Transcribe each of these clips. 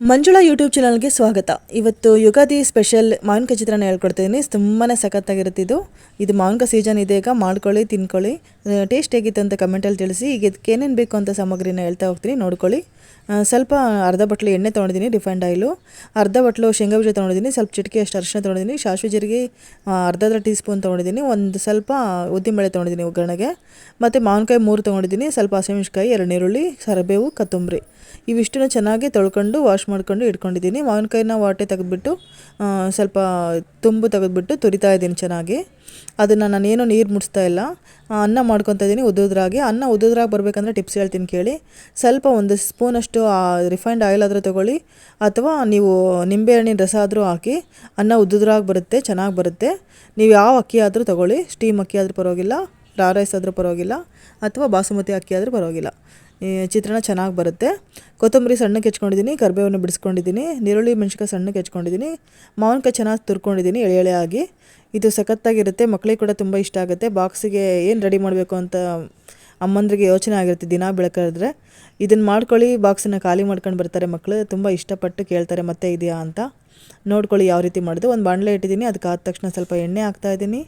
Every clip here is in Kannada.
ಮಂಜುಳಾ ಯೂಟ್ಯೂಬ್ ಚಾನಲ್ಗೆ ಸ್ವಾಗತ. ಇವತ್ತು ಯುಗಾದಿ ಸ್ಪೆಷಲ್ ಮಾವಿನಕಾಯಿ ಚಿತ್ರಾನ್ನ ಹೇಳ್ಕೊಡ್ತಿದ್ದೀನಿ. ತುಂಬಾ ಸಖತ್ತಾಗಿರುತ್ತೆ ಇದು ಮಾವಿನಕಾಯಿ ಸೀಸನ್ ಇದೆ. ಈಗ ಮಾಡ್ಕೊಳ್ಳಿ, ತಿನ್ಕೊಳ್ಳಿ. ಟೇಸ್ಟ್ ಹೇಗಿತ್ತು ಅಂತ ಕಮೆಂಟಲ್ಲಿ ತಿಳಿಸಿ. ಈಗ ಇದಕ್ಕೆ ಏನೇನು ಬೇಕು ಅಂತ ಸಾಮಗ್ರಿನ ಹೇಳ್ತಾ ಹೋಗ್ತೀನಿ, ನೋಡ್ಕೊಳ್ಳಿ. ಸ್ವಲ್ಪ ಅರ್ಧ ಬಟ್ಲು ಎಣ್ಣೆ ತೊಗೊಂಡಿದ್ದೀನಿ, ರಿಫೈಂಡ್ ಆಯಿಲು. ಅರ್ಧ ಬಟ್ಲು ಶೇಂಗಾ ಬೀಜ ತೊಗೊಂಡಿದ್ದೀನಿ. ಸ್ವಲ್ಪ ಚಿಟಿಕೆ ಅಷ್ಟು ಅರಿಶಿನ ತೊಗೊಂಡಿದ್ದೀನಿ. ಸಾಸಿವೆ ಜೀರಿಗೆ ಅರ್ಧ ಟೀ ಸ್ಪೂನ್ ತೊಗೊಂಡಿದ್ದೀನಿ. ಒಂದು ಸ್ವಲ್ಪ ಉದ್ದಿನಬೇಳೆ ತೊಗೊಂಡಿದ್ದೀನಿ ಒಗ್ಗರಣೆಗೆ. ಮತ್ತು ಮಾವಿನಕಾಯಿ 3 ತೊಗೊಂಡಿದ್ದೀನಿ. ಸ್ವಲ್ಪ ಹಸಿಮೆಣಸಿನಕಾಯಿ, 2 ಈರುಳ್ಳಿ, ಕರಿಬೇವು, ಕೊತ್ತಂಬರಿ ಇವಿಷ್ಟನ್ನು ಚೆನ್ನಾಗಿ ತೊಳ್ಕೊಂಡು ವಾಶ್ ಮಾಡ್ಕೊಂಡು ಇಟ್ಕೊಂಡಿದ್ದೀನಿ. ಮಾವಿನಕಾಯಿನ ವಾಟೆ ತೆಗೆದುಬಿಟ್ಟು ಸ್ವಲ್ಪ ತುಂಬು ತೆಗೆದುಬಿಟ್ಟು ತುರಿತಾ ಇದ್ದೀನಿ ಚೆನ್ನಾಗಿ. ಅದನ್ನು ನಾನೇನು ನೀರು ಮುಡಿಸ್ತಾ ಇಲ್ಲ. ಅನ್ನ ಮಾಡ್ಕೊತಾ ಇದ್ದೀನಿ ಉದ್ದುದ್ರಾಗಿ. ಅನ್ನ ಉದ್ದುದ್ರಾಗಿ ಬರಬೇಕಂದ್ರೆ ಟಿಪ್ಸ್ ಹೇಳ್ತೀನಿ ಕೇಳಿ. ಸ್ವಲ್ಪ ಒಂದು ಸ್ಪೂನಷ್ಟು ರಿಫೈಂಡ್ ಆಯಿಲ್ ಆದರೂ ತೊಗೊಳ್ಳಿ, ಅಥವಾ ನೀವು ನಿಂಬೆಹಣ್ಣಿನ ರಸ ಆದರೂ ಹಾಕಿ. ಅನ್ನ ಉದ್ದುದ್ರಾಗಿ ಬರುತ್ತೆ, ಚೆನ್ನಾಗಿ ಬರುತ್ತೆ. ನೀವು ಯಾವ ಅಕ್ಕಿ ಆದರೂ ತೊಗೊಳ್ಳಿ. ಸ್ಟೀಮ್ ಅಕ್ಕಿ ಆದರೂ ಪರವಾಗಿಲ್ಲ, ರಾ ರೈಸ್ ಆದರೂ ಪರವಾಗಿಲ್ಲ, ಅಥವಾ ಬಾಸುಮತಿ ಅಕ್ಕಿ ಆದರೂ ಪರವಾಗಿಲ್ಲ. ಚಿತ್ರಾನ್ನ ಚೆನ್ನಾಗಿ ಬರುತ್ತೆ. ಕೊತ್ತಂಬರಿ ಸಣ್ಣಕ್ಕೆ ಹೆಚ್ಕೊಂಡಿದ್ದೀನಿ, ಕರಿಬೇವನ್ನು ಬಿಡಿಸ್ಕೊಂಡಿದ್ದೀನಿ, ಈರುಳ್ಳಿ ಮೆಣಸಿನ್ಕಾಯಿ ಸಣ್ಣಕ್ಕೆ ಹೆಚ್ಕೊಂಡಿದ್ದೀನಿ, ಮಾವಿನಕಾಯಿ ಚೆನ್ನಾಗಿ ತುರ್ಕೊಂಡಿದ್ದೀನಿ ಎಳೆ ಎಳೆಯಾಗಿ. ಇದು ಸಖತ್ತಾಗಿರುತ್ತೆ, ಮಕ್ಕಳಿಗೆ ಕೂಡ ತುಂಬ ಇಷ್ಟ ಆಗುತ್ತೆ. ಬಾಕ್ಸಿಗೆ ಏನು ರೆಡಿ ಮಾಡಬೇಕು ಅಂತ ಅಮ್ಮಂದ್ರಿಗೆ ಯೋಚನೆ ಆಗಿರುತ್ತೆ ದಿನ ಬೆಳಕಾದ್ರೆ. ಇದನ್ನು ಮಾಡ್ಕೊಳ್ಳಿ, ಬಾಕ್ಸನ್ನು ಖಾಲಿ ಮಾಡ್ಕೊಂಡು ಬರ್ತಾರೆ ಮಕ್ಕಳು. ತುಂಬ ಇಷ್ಟಪಟ್ಟು ಕೇಳ್ತಾರೆ ಮತ್ತೆ ಇದೆಯಾ ಅಂತ. ನೋಡ್ಕೊಳ್ಳಿ ಯಾವ ರೀತಿ ಮಾಡೋದು. ಒಂದು ಬಾಣಲೆ ಇಟ್ಟಿದ್ದೀನಿ, ಅದಕ್ಕೆ ಆದ ತಕ್ಷಣ ಸ್ವಲ್ಪ ಎಣ್ಣೆ ಹಾಕ್ತಾಯಿದ್ದೀನಿ.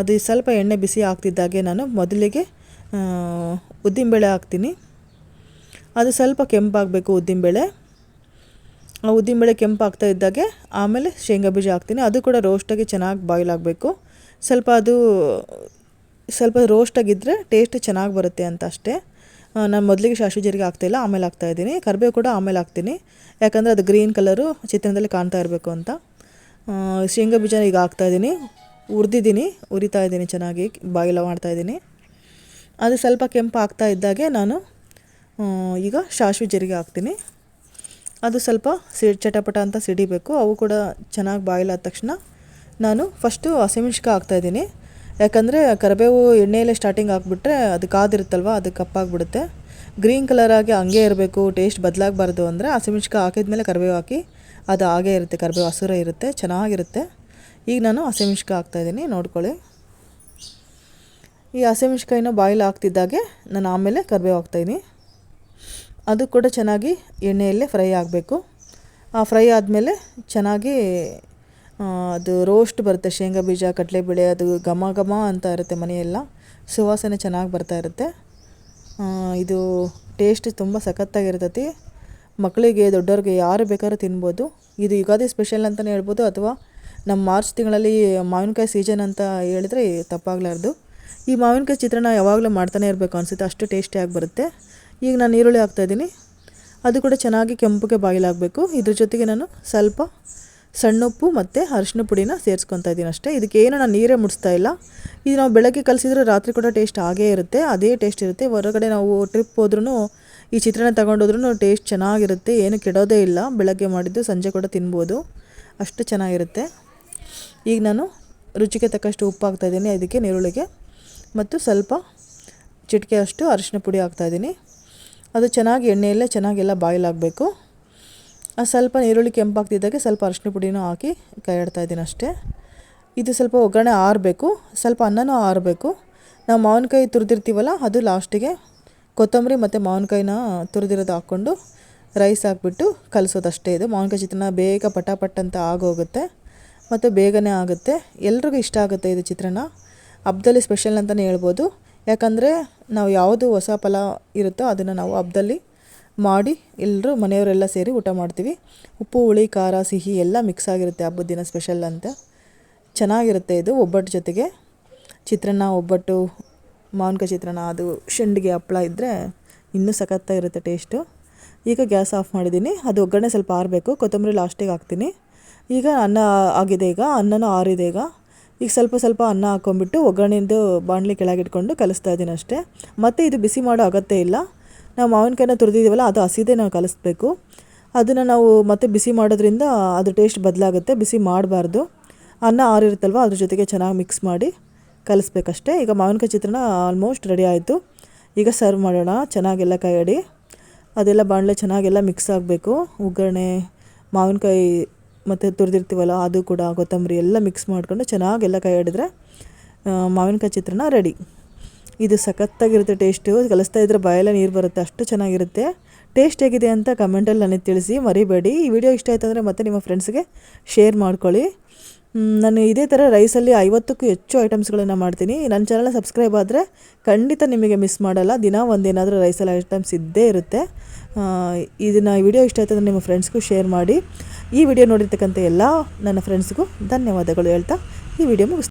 ಅದು ಸ್ವಲ್ಪ ಎಣ್ಣೆ ಬಿಸಿ ಆಗ್ತಿದ್ದಾಗೆ ನಾನು ಮೊದಲಿಗೆ ಉದ್ದಿನಬೇಳೆ ಹಾಕ್ತೀನಿ. ಅದು ಸ್ವಲ್ಪ ಕೆಂಪಾಗಬೇಕು ಉದ್ದಿನಬೇಳೆ. ಉದ್ದಿನಬೇಳೆ ಕೆಂಪಾಗ್ತಾ ಇದ್ದಾಗೆ ಆಮೇಲೆ ಶೇಂಗಾ ಬೀಜ ಹಾಕ್ತೀನಿ. ಅದು ಕೂಡ ರೋಸ್ಟಾಗಿ ಚೆನ್ನಾಗಿ ಬಾಯ್ಲ್ ಆಗಬೇಕು. ಅದು ಸ್ವಲ್ಪ ರೋಸ್ಟಾಗಿದ್ದರೆ ಟೇಸ್ಟ್ ಚೆನ್ನಾಗಿ ಬರುತ್ತೆ ಅಂತ ಅಷ್ಟೇ. ನಾನು ಮೊದಲಿಗೆ ಸಾಸಿವೆ ಜೀರಿಗೆ ಹಾಕ್ತಾಯಿಲ್ಲ, ಆಮೇಲೆ ಹಾಕ್ತಾಯಿದ್ದೀನಿ. ಕರಿಬೇವು ಕೂಡ ಆಮೇಲೆ ಹಾಕ್ತೀನಿ, ಯಾಕಂದರೆ ಅದು ಗ್ರೀನ್ ಕಲರು ಚಿತ್ರಾನ್ನದಲ್ಲಿ ಕಾಣ್ತಾ ಇರಬೇಕು ಅಂತ. ಶೇಂಗಾ ಬೀಜ ಈಗ ಹಾಕ್ತಾಯಿದ್ದೀನಿ, ಉರಿತಾ ಇದ್ದೀನಿ ಚೆನ್ನಾಗಿ, ಬಾಯ್ಲ್ ಮಾಡ್ತಾಯಿದ್ದೀನಿ. ಅದು ಸ್ವಲ್ಪ ಕೆಂಪು ಆಗ್ತಾ ಇದ್ದಾಗೆ ನಾನು ಈಗ ಸಾಸಿವೆ ಜೀರಿಗೆ ಹಾಕ್ತೀನಿ. ಅದು ಸ್ವಲ್ಪ ಚಟಪಟ ಅಂತ ಸಿಡಿಬೇಕು. ಅವು ಕೂಡ ಚೆನ್ನಾಗಿ ಬಾಯ್ಲ್ ಆದ ತಕ್ಷಣ ನಾನು ಫಸ್ಟು ಹಸಿಮೆಣ್ಸಿನ್ಕಾಯಿ ಹಾಕ್ತಾಯಿದ್ದೀನಿ. ಯಾಕಂದರೆ ಕರಿಬೇವು ಎಣ್ಣೆಯಲ್ಲೇ ಸ್ಟಾರ್ಟಿಂಗ್ ಹಾಕ್ಬಿಟ್ರೆ ಅದು ಕಾದಿರುತ್ತಲ್ವ, ಅದು ಕಪ್ಪಾಗಿಬಿಡುತ್ತೆ. ಗ್ರೀನ್ ಕಲರಾಗಿ ಹಂಗೆ ಇರಬೇಕು, ಟೇಸ್ಟ್ ಬದಲಾಗಬಾರ್ದು ಅಂದರೆ ಹಸಿಮೆಣ್ಸಿನ್ಕಾಯಿ ಹಾಕಿದ್ಮೇಲೆ ಕರಿಬೇವು ಹಾಕಿ. ಅದು ಹಾಗೇ ಇರುತ್ತೆ, ಕರಿಬೇವು ಹಸಿರೇ ಇರುತ್ತೆ, ಚೆನ್ನಾಗಿರುತ್ತೆ. ಈಗ ನಾನು ಹಸಿಮೆಣ್ಸಿನ್ಕಾಯಿ ಹಾಕ್ತಾಯಿದ್ದೀನಿ, ನೋಡ್ಕೊಳ್ಳಿ. ಈ ಹಸಿಮೆಣ್ಸಿನ್ಕಾಯಿನ ಬಾಯ್ಲ್ ಆಗ್ತಿದ್ದಾಗೆ ನಾನು ಆಮೇಲೆ ಕರಿಬೇವು ಹಾಕ್ತಾಯಿದ್ದೀನಿ. ಅದು ಕೂಡ ಚೆನ್ನಾಗಿ ಎಣ್ಣೆಯಲ್ಲೇ ಫ್ರೈ ಆಗಬೇಕು. ಫ್ರೈ ಆದಮೇಲೆ ಚೆನ್ನಾಗಿ ಅದು ರೋಸ್ಟ್ ಬರುತ್ತೆ. ಶೇಂಗಾ ಬೀಜ, ಕಡಲೆಬೇಳೆ, ಅದು ಘಮ ಘಮ ಅಂತ ಇರುತ್ತೆ, ಮನೆಯೆಲ್ಲ ಸುವಾಸನೆ ಚೆನ್ನಾಗಿ ಬರ್ತಾ ಇರುತ್ತೆ. ಇದು ಟೇಸ್ಟ್ ತುಂಬ ಸಖತ್ತಾಗಿರ್ತೈತಿ. ಮಕ್ಕಳಿಗೆ, ದೊಡ್ಡವ್ರಿಗೆ ಯಾರು ಬೇಕಾದ್ರೂ ತಿನ್ಬೋದು. ಇದು ಯುಗಾದಿ ಸ್ಪೆಷಲ್ ಅಂತಲೇ ಹೇಳ್ಬೋದು, ಅಥವಾ ನಮ್ಮ ಮಾರ್ಚ್ ತಿಂಗಳಲ್ಲಿ ಮಾವಿನಕಾಯಿ ಸೀಸನ್ ಅಂತ ಹೇಳಿದ್ರೆ ತಪ್ಪಾಗಲಾರ್ದು. ಈ ಮಾವಿನಕಾಯಿ ಚಿತ್ರಾನ್ನ ಯಾವಾಗಲೂ ಮಾಡ್ತಾನೆ ಇರಬೇಕು ಅನಿಸುತ್ತೆ, ಅಷ್ಟು ಟೇಸ್ಟಿಯಾಗಿ ಬರುತ್ತೆ. ಈಗ ನಾನು ಈರುಳ್ಳಿ ಹಾಕ್ತಾಯಿದ್ದೀನಿ. ಅದು ಕೂಡ ಚೆನ್ನಾಗಿ ಕೆಂಪಗೆ ಬಾಯ್ಲ್ ಆಗಬೇಕು. ಇದ್ರ ಜೊತೆಗೆ ನಾನು ಸ್ವಲ್ಪ ಸಣ್ಣ ಉಪ್ಪು ಮತ್ತು ಅರಿಶಿನ ಪುಡಿನ ಸೇರಿಸ್ಕೊತಾ ಇದ್ದೀನಿ ಅಷ್ಟೇ. ಇದಕ್ಕೇನು ನಾನು ನೀರೇ ಮುಡಿಸ್ತಾ ಇಲ್ಲ. ಇದು ನಾವು ಬೆಳಗ್ಗೆ ಕಲಿಸಿದ್ರೆ ರಾತ್ರಿ ಕೂಡ ಟೇಸ್ಟ್ ಆಗೇ ಇರುತ್ತೆ, ಅದೇ ಟೇಸ್ಟ್ ಇರುತ್ತೆ. ಹೊರಗಡೆ ನಾವು ಟ್ರಿಪ್ ಹೋದ್ರೂ ಈ ಚಿತ್ರಾನ್ನ ತೊಗೊಂಡೋದ್ರೂ ಟೇಸ್ಟ್ ಚೆನ್ನಾಗಿರುತ್ತೆ, ಏನು ಕೆಡೋದೇ ಇಲ್ಲ. ಬೆಳಗ್ಗೆ ಮಾಡಿದ್ದು ಸಂಜೆ ಕೂಡ ತಿನ್ಬೋದು, ಅಷ್ಟು ಚೆನ್ನಾಗಿರುತ್ತೆ. ಈಗ ನಾನು ರುಚಿಗೆ ತಕ್ಕಷ್ಟು ಉಪ್ಪು ಹಾಕ್ತಾಯಿದ್ದೀನಿ ಇದಕ್ಕೆ, ಈರುಳ್ಳಿಗೆ. ಮತ್ತು ಸ್ವಲ್ಪ ಚಿಟಿಕೆ ಅಷ್ಟು ಅರಿಶಿನ ಪುಡಿ ಹಾಕ್ತಾಯಿದ್ದೀನಿ. ಅದು ಚೆನ್ನಾಗಿ ಎಣ್ಣೆಯಲ್ಲೇ ಚೆನ್ನಾಗೆಲ್ಲ ಬಾಯ್ಲ್ ಆಗಬೇಕು. ಸ್ವಲ್ಪ ಈರುಳ್ಳಿ ಕೆಂಪಾಗ್ತಿದ್ದಾಗೆ ಸ್ವಲ್ಪ ಅರಿಶಿನ ಪುಡಿನೂ ಹಾಕಿ ಕೈ ಆಡ್ತಾಯಿದ್ದೀನಿ ಅಷ್ಟೇ. ಇದು ಸ್ವಲ್ಪ ಒಗ್ಗರಣೆ ಆರಬೇಕು, ಸ್ವಲ್ಪ ಅನ್ನನೂ ಆರಬೇಕು. ನಾವು ಮಾವಿನಕಾಯಿ ತುರಿದಿರ್ತೀವಲ್ಲ, ಅದು ಲಾಸ್ಟಿಗೆ ಕೊತ್ತಂಬರಿ ಮತ್ತು ಮಾವಿನಕಾಯಿನ ತುರಿದಿರೋದು ಹಾಕ್ಕೊಂಡು ರೈಸ್ ಹಾಕ್ಬಿಟ್ಟು ಕಲಿಸೋದಷ್ಟೇ. ಇದು ಮಾವಿನಕಾಯಿ ಚಿತ್ರಾನ್ನ ಬೇಗ ಪಟಾಪಟ್ ಅಂತ ಆಗೋಗುತ್ತೆ ಮತ್ತು ಬೇಗನೆ ಆಗುತ್ತೆ. ಎಲ್ರಿಗೂ ಇಷ್ಟ ಆಗುತ್ತೆ ಇದು ಚಿತ್ರಾನ್ನ. ಹಬ್ಬದಲ್ಲಿ ಸ್ಪೆಷಲ್ ಅಂತಲೇ ಹೇಳ್ಬೋದು. ಯಾಕಂದರೆ ನಾವು ಯಾವುದು ಹೊಸ ಫಲ ಇರುತ್ತೋ ಅದನ್ನು ನಾವು ಹಬ್ಬದಲ್ಲಿ ಮಾಡಿ ಎಲ್ಲರೂ ಮನೆಯವರೆಲ್ಲ ಸೇರಿ ಊಟ ಮಾಡ್ತೀವಿ. ಉಪ್ಪು, ಹುಳಿ, ಖಾರ, ಸಿಹಿ ಎಲ್ಲ ಮಿಕ್ಸ್ ಆಗಿರುತ್ತೆ ಹಬ್ಬದ ದಿನ ಸ್ಪೆಷಲ್ ಅಂತ. ಚೆನ್ನಾಗಿರುತ್ತೆ ಇದು ಒಬ್ಬಟ್ಟು ಜೊತೆಗೆ. ಚಿತ್ರಾನ್ನ, ಒಬ್ಬಟ್ಟು, ಮಾವಿನಕಾಯಿ ಚಿತ್ರಾನ್ನ, ಅದು ಶಂಡಿಗೆ ಹಪ್ಪಳ ಇದ್ದರೆ ಇನ್ನೂ ಸಖತ್ತಾಗಿರುತ್ತೆ ಟೇಸ್ಟು. ಈಗ ಗ್ಯಾಸ್ ಆಫ್ ಮಾಡಿದ್ದೀನಿ. ಅದು ಒಗ್ಗರಣೆ ಸ್ವಲ್ಪ ಆರಬೇಕು, ಕೊತ್ತಂಬರಿ ಲಾಸ್ಟಿಗೆ ಹಾಕ್ತೀನಿ. ಈಗ ಅನ್ನ ಆಗಿದೆ, ಈಗ ಅನ್ನನೂ ಆರಿದೆ. ಈಗ ಸ್ವಲ್ಪ ಅನ್ನ ಹಾಕ್ಕೊಂಬಿಟ್ಟು ಒಗ್ಗರಣೆದು ಬಾಣಲಿ ಕೆಳಗಿಟ್ಕೊಂಡು ಕಲಿಸ್ತಾ ಇದ್ದೀನಿ ಅಷ್ಟೇ. ಮತ್ತು ಇದು ಬಿಸಿ ಮಾಡೋ ಅಗತ್ಯ ಇಲ್ಲ. ನಾವು ಮಾವಿನಕಾಯಿನ ತುರಿದಿದ್ದೀವಲ್ಲ, ಅದು ಹಸಿದೇ ನಾವು ಕಲಿಸ್ಬೇಕು. ಅದನ್ನು ನಾವು ಮತ್ತೆ ಬಿಸಿ ಮಾಡೋದ್ರಿಂದ ಅದು ಟೇಸ್ಟ್ ಬದಲಾಗುತ್ತೆ, ಬಿಸಿ ಮಾಡಬಾರ್ದು. ಅನ್ನ ಆರಿರುತ್ತಲ್ವ, ಅದ್ರ ಜೊತೆಗೆ ಚೆನ್ನಾಗಿ ಮಿಕ್ಸ್ ಮಾಡಿ ಕಲಿಸ್ಬೇಕಷ್ಟೇ. ಈಗ ಮಾವಿನಕಾಯಿ ಚಿತ್ರಾನ್ನ ಆಲ್ಮೋಸ್ಟ್ ರೆಡಿ ಆಯಿತು. ಈಗ ಸರ್ವ್ ಮಾಡೋಣ. ಚೆನ್ನಾಗೆಲ್ಲ ಕೈ ಆಡಿ ಅದೆಲ್ಲ ಬಾಣಲೆ ಚೆನ್ನಾಗೆಲ್ಲ ಮಿಕ್ಸ್ ಆಗಬೇಕು. ಒಗ್ಗರಣೆ, ಮಾವಿನಕಾಯಿ ಮತ್ತು ತುರಿದಿರ್ತೀವಲ್ಲ ಅದು ಕೂಡ, ಕೊತ್ತಂಬರಿ ಎಲ್ಲ ಮಿಕ್ಸ್ ಮಾಡಿಕೊಂಡು ಚೆನ್ನಾಗೆಲ್ಲ ಕೈ ಆಡಿದ್ರೆ ಮಾವಿನಕಾಯಿ ಚಿತ್ರಾನ್ನ ರೆಡಿ. ಇದು ಸಖತ್ತಾಗಿರುತ್ತೆ ಟೇಸ್ಟು. ಕಲಿಸ್ತಾ ಇದ್ದರೆ ಬಾಯೆಲ್ಲ ನೀರು ಬರುತ್ತೆ, ಅಷ್ಟು ಚೆನ್ನಾಗಿರುತ್ತೆ. ಟೇಸ್ಟ್ ಹೇಗಿದೆ ಅಂತ ಕಮೆಂಟಲ್ಲಿ ನನಗೆ ತಿಳಿಸಿ ಮರಿಬೇಡಿ. ಈ ವಿಡಿಯೋ ಇಷ್ಟ ಆಯ್ತು ಅಂದರೆ ಮತ್ತೆ ನಿಮ್ಮ ಫ್ರೆಂಡ್ಸ್ಗೆ ಶೇರ್ ಮಾಡ್ಕೊಳ್ಳಿ. ನಾನು ಇದೇ ಥರ ರೈಸಲ್ಲಿ 50ಕ್ಕೂ ಹೆಚ್ಚು ಐಟಮ್ಸ್ಗಳನ್ನು ಮಾಡ್ತೀನಿ. ನನ್ನ ಚಾನಲ್ ಸಬ್ಸ್ಕ್ರೈಬ್ ಆದರೆ ಖಂಡಿತ ನಿಮಗೆ ಮಿಸ್ ಮಾಡಲ್ಲ. ದಿನ ಒಂದೇನಾದರೂ ರೈಸಲ್ಲಿ ಐಟಮ್ಸ್ ಇದ್ದೇ ಇರುತ್ತೆ. ಈ ವಿಡಿಯೋ ಇಷ್ಟ ಆಯ್ತು ಅಂದರೆ ನಿಮ್ಮ ಫ್ರೆಂಡ್ಸ್ಗೂ ಶೇರ್ ಮಾಡಿ. ಈ ವಿಡಿಯೋ ನೋಡಿರ್ತಕ್ಕಂಥ ಎಲ್ಲ ನನ್ನ ಫ್ರೆಂಡ್ಸ್ಗೂ ಧನ್ಯವಾದಗಳು ಹೇಳ್ತಾ ಈ ವಿಡಿಯೋ ಮುಗಿಸ್ತೀನಿ.